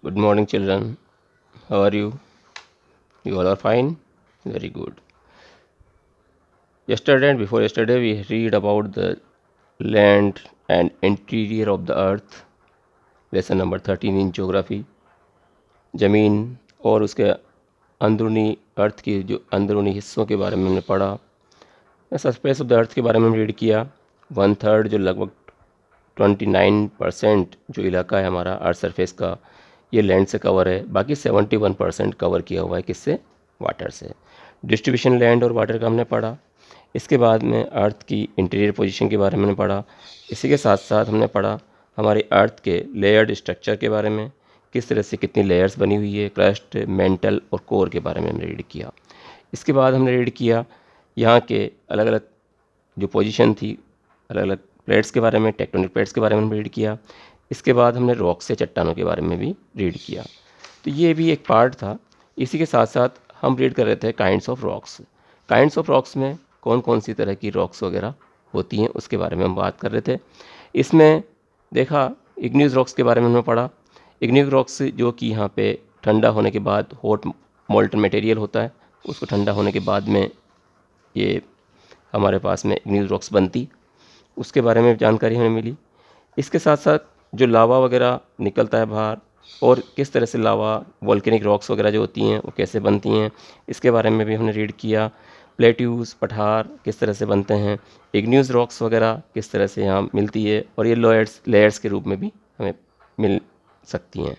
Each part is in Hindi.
Good morning, children. How are you? You all are fine? Very good. Yesterday and before yesterday, we read about the land and interior of the earth, lesson number 13 in geography. ज़मीन और उसके अंदरूनी अर्थ की जो अंदरूनी हिस्सों के बारे में हमने पढ़ा। सरफेस ऑफ द अर्थ के बारे में रीड किया। 1/3 जो लगभग 29% जो इलाका है हमारा अर्थ सरफेस का, ये लैंड से कवर है। बाकी 71% कवर किया हुआ है किससे? वाटर से। डिस्ट्रीब्यूशन लैंड और वाटर का हमने पढ़ा। इसके बाद में अर्थ की इंटीरियर पोजीशन के बारे में हमने पढ़ा। इसी के साथ साथ हमने पढ़ा हमारी अर्थ के लेयर्ड स्ट्रक्चर के बारे में, किस तरह से कितनी लेयर्स बनी हुई है, क्रस्ट, मेंटल और कोर के बारे में हमने रीड किया। इसके बाद हमने रीड किया यहाँ के अलग अलग जो पोजीशन थी, अलग अलग प्लेट्स के बारे में, टेक्टोनिक प्लेट्स के बारे में रीड किया। इसके बाद हमने रॉक्स से चट्टानों के बारे में भी रीड किया। तो ये भी एक पार्ट था। इसी के साथ साथ हम रीड कर रहे थे kinds of rocks. Kinds of rocks में कौन कौन सी तरह की रॉक्स वगैरह होती हैं उसके बारे में हम बात कर रहे थे। इसमें देखा इग्नियस रॉक्स के बारे में हमने पढ़ा। इग्नियस रॉक्स जो कि यहाँ पे ठंडा होने के बाद हॉट मोल्टन मटेरियल होता है, उसको ठंडा होने के बाद में ये हमारे पास में इग्नियस रॉक्स बनती, उसके बारे में जानकारी हमें मिली। इसके साथ साथ जो लावा वगैरह निकलता है बाहर और किस तरह से लावा वोल्केनिक रॉक्स वगैरह जो होती हैं वो कैसे बनती हैं, इसके बारे में भी हमने रीड किया। प्लेट्यूज, पठार किस तरह से बनते हैं, इग्नियस रॉक्स वगैरह किस तरह से यहाँ मिलती है और ये लेयर्स के रूप में भी हमें मिल सकती हैं।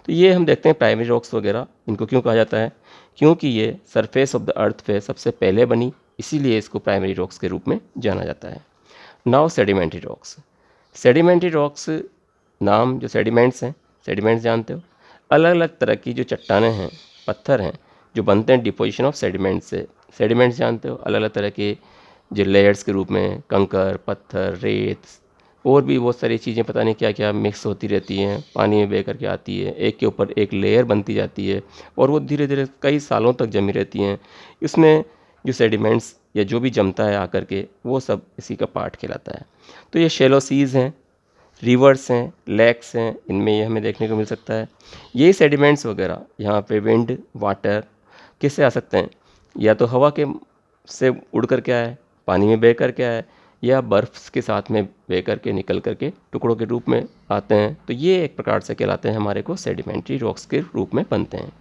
तो ये हम देखते हैं प्राइमरी रॉक्स वगैरह, इनको क्यों कहा जाता है? क्योंकि ये सरफेस ऑफ द अर्थ पे सबसे पहले बनी, इसीलिए इसको प्राइमरी रॉक्स के रूप में जाना जाता है। Now sedimentary rocks. Sedimentary rocks नाम जो सेडिमेंट्स हैं, सेडिमेंट्स जानते हो, अलग अलग तरह की जो चट्टानें हैं, पत्थर हैं जो बनते हैं डिपोजिशन ऑफ सेडिमेंट्स से। सेडिमेंट्स जानते हो, अलग अलग तरह के जो लेयर्स के रूप में कंकर, पत्थर, रेत और भी बहुत सारी चीज़ें पता नहीं क्या क्या मिक्स होती रहती हैं, पानी में बह करके आती है, एक के ऊपर एक लेयर बनती जाती है और वो धीरे धीरे कई सालों तक जमी रहती हैं। इसमें जो सेडिमेंट्स या जो भी जमता है आकर के वो सब इसी का पार्ट कहलाता है। तो ये शैलो सीज़ हैं, रिवर्स हैं, लेक्स हैं, इनमें ये हमें देखने को मिल सकता है। यही सेडिमेंट्स वगैरह यहाँ पे विंड, वाटर किससे आ सकते हैं? या तो हवा के से उड़ कर के आए, पानी में बह कर के आए, या बर्फ़ के साथ में बह कर के निकल कर के टुकड़ों के रूप में आते हैं। तो ये एक प्रकार से कहलाते हैं, हमारे को सेडिमेंट्री रॉक्स के रूप में बनते हैं।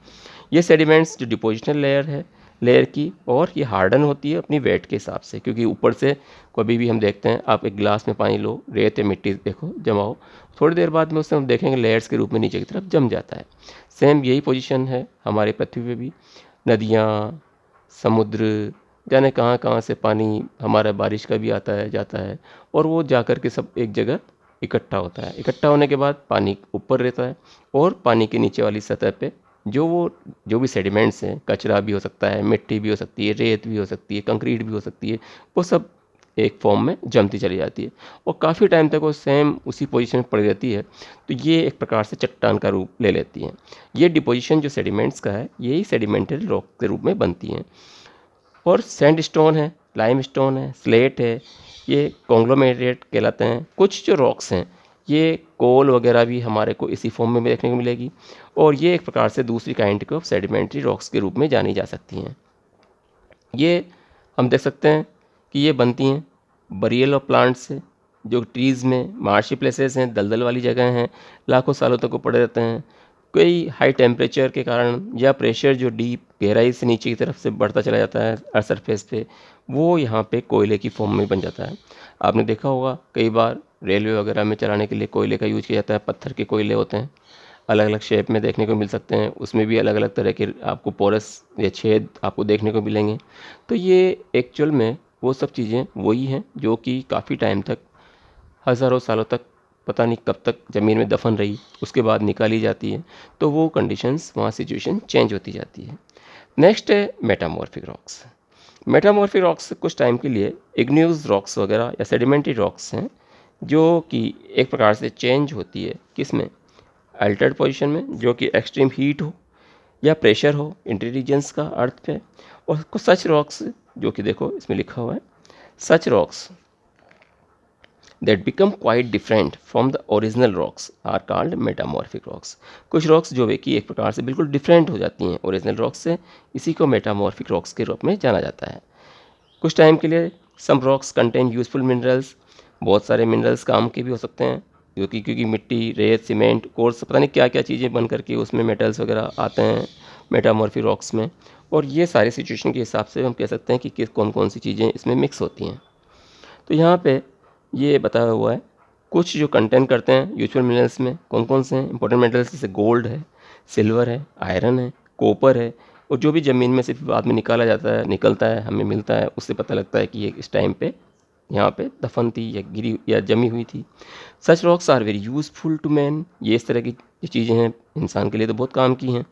ये सेडिमेंट्स जो डिपोजिशनल लेयर है लेयर की, और ये हार्डन होती है अपनी वेट के हिसाब से, क्योंकि ऊपर से कभी भी हम देखते हैं, आप एक गिलास में पानी लो, रेत या मिट्टी देखो जमाओ, थोड़ी देर बाद में उससे हम देखेंगे लेयर्स के रूप में नीचे की तरफ जम जाता है। सेम यही पोजीशन है हमारे पृथ्वी पे भी। नदियाँ, समुद्र, जाने कहाँ कहाँ से पानी हमारा बारिश का भी आता है जाता है, और वो जा कर के सब एक जगह इकट्ठा होता है। इकट्ठा होने के बाद पानी ऊपर रहता है और पानी के नीचे वाली सतह पे जो भी सेडिमेंट्स हैं, कचरा भी हो सकता है, मिट्टी भी हो सकती है, रेत भी हो सकती है, कंक्रीट भी हो सकती है, वो सब एक फॉर्म में जमती चली जाती है और काफ़ी टाइम तक वो सेम उसी पोजीशन में पड़ी रहती है। तो ये एक प्रकार से चट्टान का रूप ले लेती हैं। ये डिपोजिशन जो सेडिमेंट्स का है, यही सेडिमेंटरी रॉक के रूप में बनती हैं। और सैंडस्टोन है, लाइमस्टोन है, स्लेट है, ये कॉन्ग्लोमेरेट कहलाते हैं। कुछ जो रॉक्स हैं, ये कोल वगैरह भी हमारे को इसी फॉर्म में देखने को मिलेगी, और ये एक प्रकार से दूसरी काइंड ऑफ सेडिमेंट्री रॉक्स के रूप में जानी जा सकती हैं। ये हम देख सकते हैं कि ये बनती हैं बरियल ऑफ प्लांट्स से, जो ट्रीज़ में मार्शी प्लेसेस हैं, दलदल वाली जगह हैं, लाखों सालों तक वो पड़े रहते हैं। कोई हाई टेम्परेचर के कारण या प्रेशर जो डीप गहराई से नीचे की तरफ से बढ़ता चला जाता है अर्थ सरफेस पे, वो यहाँ पे कोयले की फॉर्म में बन जाता है। आपने देखा होगा कई बार रेलवे वगैरह में चलाने के लिए कोयले का यूज किया जाता है। पत्थर के कोयले होते हैं, अलग अलग शेप में देखने को मिल सकते हैं, उसमें भी अलग अलग तरह के आपको पोरस या छेद आपको देखने को मिलेंगे। तो ये एक्चुअल में वो सब चीज़ें वही हैं जो कि काफ़ी टाइम तक, हज़ारों सालों तक, पता नहीं कब तक ज़मीन में दफन रही, उसके बाद निकाली जाती है। तो वो कंडीशंस, वहाँ सिचुएशन चेंज होती जाती है। नेक्स्ट है मेटामॉर्फिक रॉक्स। मेटामॉर्फिक रॉक्स कुछ टाइम के लिए इग्नियस रॉक्स वगैरह या सेडिमेंट्री रॉक्स हैं, जो कि एक प्रकार से चेंज होती है किस में? अल्टर्ड पोजीशन में, जो कि एक्सट्रीम हीट हो या प्रेशर हो इंटेलिजेंस का अर्थ पे। और कुछ सच रॉक्स जो कि देखो इसमें लिखा हुआ है, सच rocks that become quite different from the original rocks are called metamorphic rocks। कुछ रॉक्स जो है कि एक प्रकार से बिल्कुल डिफरेंट हो जाती हैं ओरिजिनल रॉक्स से, इसी को मेटामॉर्फिक रॉक्स के रूप में जाना जाता है। कुछ टाइम के लिए सम रॉक्स कंटेन यूजफुल मिनरल्स, बहुत सारे मिनरल्स काम के भी हो सकते हैं, जो कि क्योंकि मिट्टी, रेत, सीमेंट, कोर्स, पता नहीं क्या क्या चीज़ें बन करके उसमें मेटल्स वगैरह आते हैं मेटामॉर्फिक रॉक्स में। और ये सारी सिचुएशन के हिसाब से हम कह सकते हैं कि किस कौन कौन सी चीज़ें इसमें मिक्स होती हैं। तो यहाँ पे ये बताया हुआ है कुछ जो कंटेन करते हैं यूजुअल मिनरल्स में कौन कौन से हैं। इंपॉर्टेंट मिनरल्स जैसे गोल्ड है, सिल्वर है, आयरन है, कॉपर है, और जो भी ज़मीन में से बाद में निकाला जाता है, निकलता है, हमें मिलता है, उससे पता लगता है कि ये इस टाइम पे यहाँ पे दफन थी या गिरी या जमी हुई थी। Such rocks are very useful to man, ये इस तरह की जो चीज़ें हैं इंसान के लिए तो बहुत काम की हैं।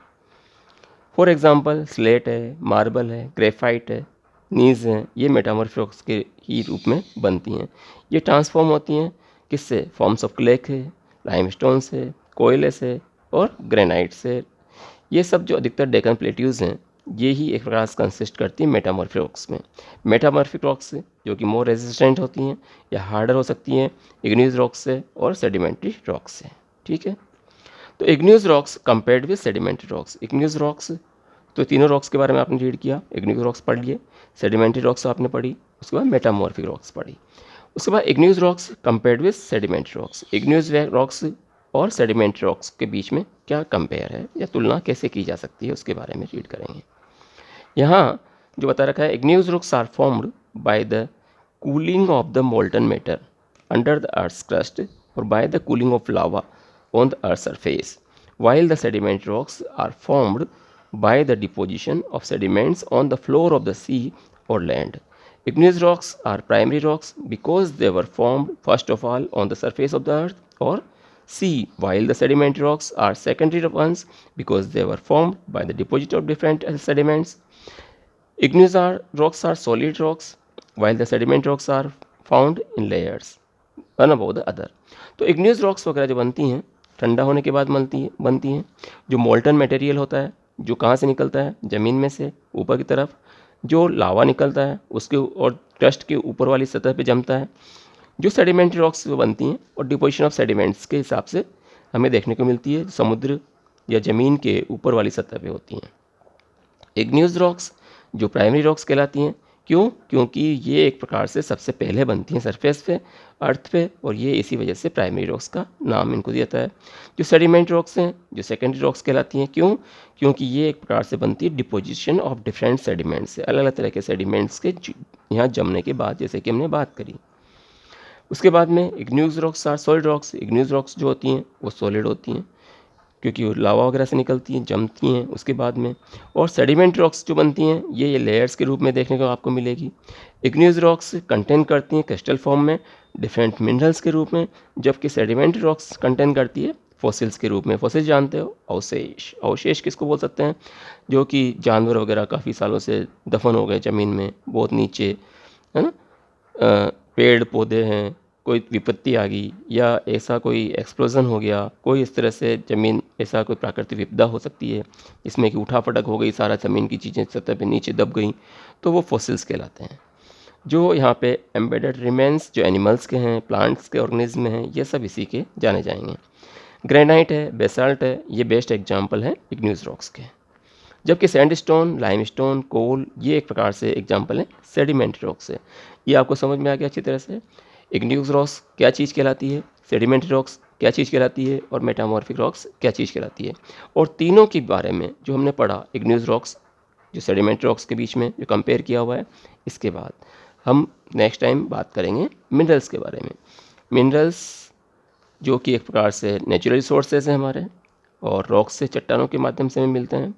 फॉर एग्जांपल स्लेट है, मार्बल है, ग्रेफाइट है, नीज हैं, ये मेटामॉर्फिक रॉक्स के ही रूप में बनती हैं। ये ट्रांसफॉर्म होती हैं किससे? फॉर्म्स ऑफ क्ले से, लाइमस्टोन से, कोयले से और ग्रेनाइट से। ये सब जो अधिकतर डेकन प्लेट्यूज हैं, ये ही एक प्रकार से कंसिस्ट करती हैं मेटामॉर्फिक रॉक्स में। मेटामॉर्फिक रॉक्स से जो कि मोर रेजिस्टेंट होती हैं या हार्डर हो सकती हैं इग्नियस रॉक्स से और सेडिमेंट्री रॉक्स से। ठीक है, तो igneous rocks compared with sedimentary rocks. Igneous rocks तो तीनों रॉक्स के बारे में आपने रीड किया, इग्नियस रॉक्स पढ़ लिए, सेडिमेंट्री रॉक्स आपने पढ़ी, उसके बाद मेटामॉर्फिक रॉक्स पढ़ी। उसके बाद igneous rocks compared with sedimentary rocks. Igneous rocks और सेडिमेंट्री रॉक्स के बीच में क्या कंपेयर है या तुलना कैसे की जा सकती है उसके बारे में रीड करेंगे। यहाँ जो बता रखा है, igneous rocks are formed by the cooling of the molten matter under the earth's crust or by the cooling of lava on the earth's surface, while the sedimentary rocks are formed by the deposition of sediments on the floor of the sea or land. Igneous rocks are primary rocks because they were formed first of all on the surface of the earth or sea, while the sedimentary rocks are secondary ones because they were formed by the deposit of different sediments. Rocks are solid rocks, while the sediment rocks are found in layers one about the other. तो इग्नियस रॉक्स वगैरह जो बनती हैं ठंडा होने के बाद बनती हैं। जो मोल्टन मटेरियल होता है जो कहाँ से निकलता है, ज़मीन में से ऊपर की तरफ जो लावा निकलता है उसके और क्रस्ट के ऊपर वाली सतह पे जमता है। जो सेडिमेंट्री रॉक्स बनती हैं और डिपोजिशन ऑफ सेडिमेंट्स के हिसाब से हमें देखने को मिलती है समुद्र या ज़मीन के ऊपर वाली सतह पे होती हैं। इग्नियस रॉक्स जो प्राइमरी रॉक्स कहलाती हैं, क्यों? क्योंकि ये एक प्रकार से सबसे पहले बनती हैं सरफेस पे, अर्थ पे, और ये इसी वजह से प्राइमरी रॉक्स का नाम इनको दिया जाता है। जो सेडिमेंट रॉक्स हैं जो सेकेंडरी रॉक्स कहलाती हैं, क्यों? क्योंकि ये एक प्रकार से बनती है डिपोजिशन ऑफ डिफरेंट सेडिमेंट्स से, अलग अलग तरह के सेडिमेंट्स के यहाँ जमने के बाद, जैसे कि हमने बात करी। उसके बाद में igneous rocks are solid rocks. Igneous rocks जो होती हैं वो सॉलिड होती हैं क्योंकि वो लावा वगैरह से निकलती हैं, जमती हैं उसके बाद में। और सेडिमेंट रॉक्स जो बनती हैं ये लेयर्स के रूप में देखने को आपको मिलेगी। इग्नियस रॉक्स कंटेन करती हैं क्रिस्टल फॉर्म में डिफरेंट मिनरल्स के रूप में, जबकि सेडिमेंट रॉक्स कंटेन करती है फॉसिल्स के रूप में। फॉसिल जानते हो, अवशेष। अवशेष किसको बोल सकते हैं? जो कि जानवर वगैरह काफ़ी सालों से दफन हो गए ज़मीन में बहुत नीचे, है ना। पेड़ पौधे हैं, कोई विपत्ति आ गई या ऐसा कोई एक्सप्लोजन हो गया, कोई इस तरह से ज़मीन ऐसा कोई प्राकृतिक विपदा हो सकती है जिसमें कि उठा पटक हो गई, सारा ज़मीन की चीज़ें सतह पे नीचे दब गई, तो वो फॉसिल्स कहलाते हैं। जो यहाँ पे एम्बेडेड रिमेन्स जो एनिमल्स के हैं, प्लांट्स के ऑर्गेनिज्म हैं, ये सब इसी के जाने जाएंगे। ग्रेनाइट है, बेसाल्ट है, ये बेस्ट एग्जाम्पल है इग्नियस रॉक्स के। जबकि सैंडस्टोन, लाइमस्टोन, कोल, ये एक प्रकार से एग्जाम्पल है सेडिमेंट्री रॉक से। ये आपको समझ में आ गया अच्छी तरह से। इग्नियस रॉक्स क्या चीज़ कहलाती है, सेडिमेंट्री रॉक्स क्या चीज़ कहलाती है, और मेटामॉर्फिक रॉक्स क्या चीज़ कहलाती है। और तीनों के बारे में जो हमने पढ़ा, इग्नियस रॉक्स जो सेडिमेंट्री रॉक्स के बीच में जो कंपेयर किया हुआ है, इसके बाद हम नेक्स्ट टाइम बात करेंगे मिनरल्स के बारे में। मिनरल्स जो कि एक प्रकार से नेचुरल रिसोर्सेज हैं हमारे, और रॉक्स से, चट्टानों के माध्यम से हमें मिलते हैं।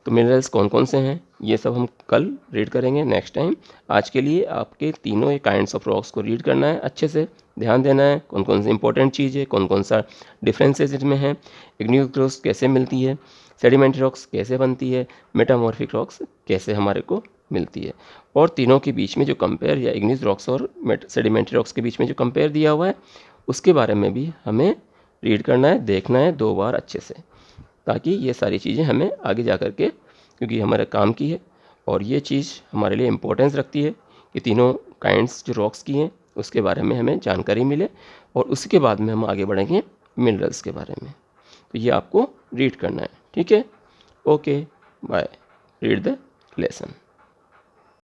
तो मिनरल्स कौन कौन से हैं ये सब हम कल रीड करेंगे नेक्स्ट टाइम। आज के लिए आपके तीनों ये काइंड्स ऑफ रॉक्स को रीड करना है, अच्छे से ध्यान देना है कौन कौन सी इंपॉर्टेंट चीज़ है, कौन कौन सा डिफरेंसेस इसमें है, इग्नियस रॉक्स कैसे मिलती है, सेडिमेंट्री रॉक्स कैसे बनती है, मेटामॉर्फिक रॉक्स कैसे हमारे को मिलती है। और तीनों के बीच में जो कंपेयर, या इग्नियस रॉक्स और सेडिमेंट्री रॉक्स के बीच में जो कंपेयर दिया हुआ है, उसके बारे में भी हमें रीड करना है, देखना है 2 बार अच्छे से, ताकि ये सारी चीज़ें हमें आगे जा कर के, क्योंकि हमारे काम की है और ये चीज़ हमारे लिए इम्पोर्टेंस रखती है कि तीनों काइंड्स जो रॉक्स की हैं उसके बारे में हमें जानकारी मिले और उसके बाद में हम आगे बढ़ेंगे मिनरल्स के बारे में। तो ये आपको रीड करना है, ठीक है। Okay bye, read the lesson.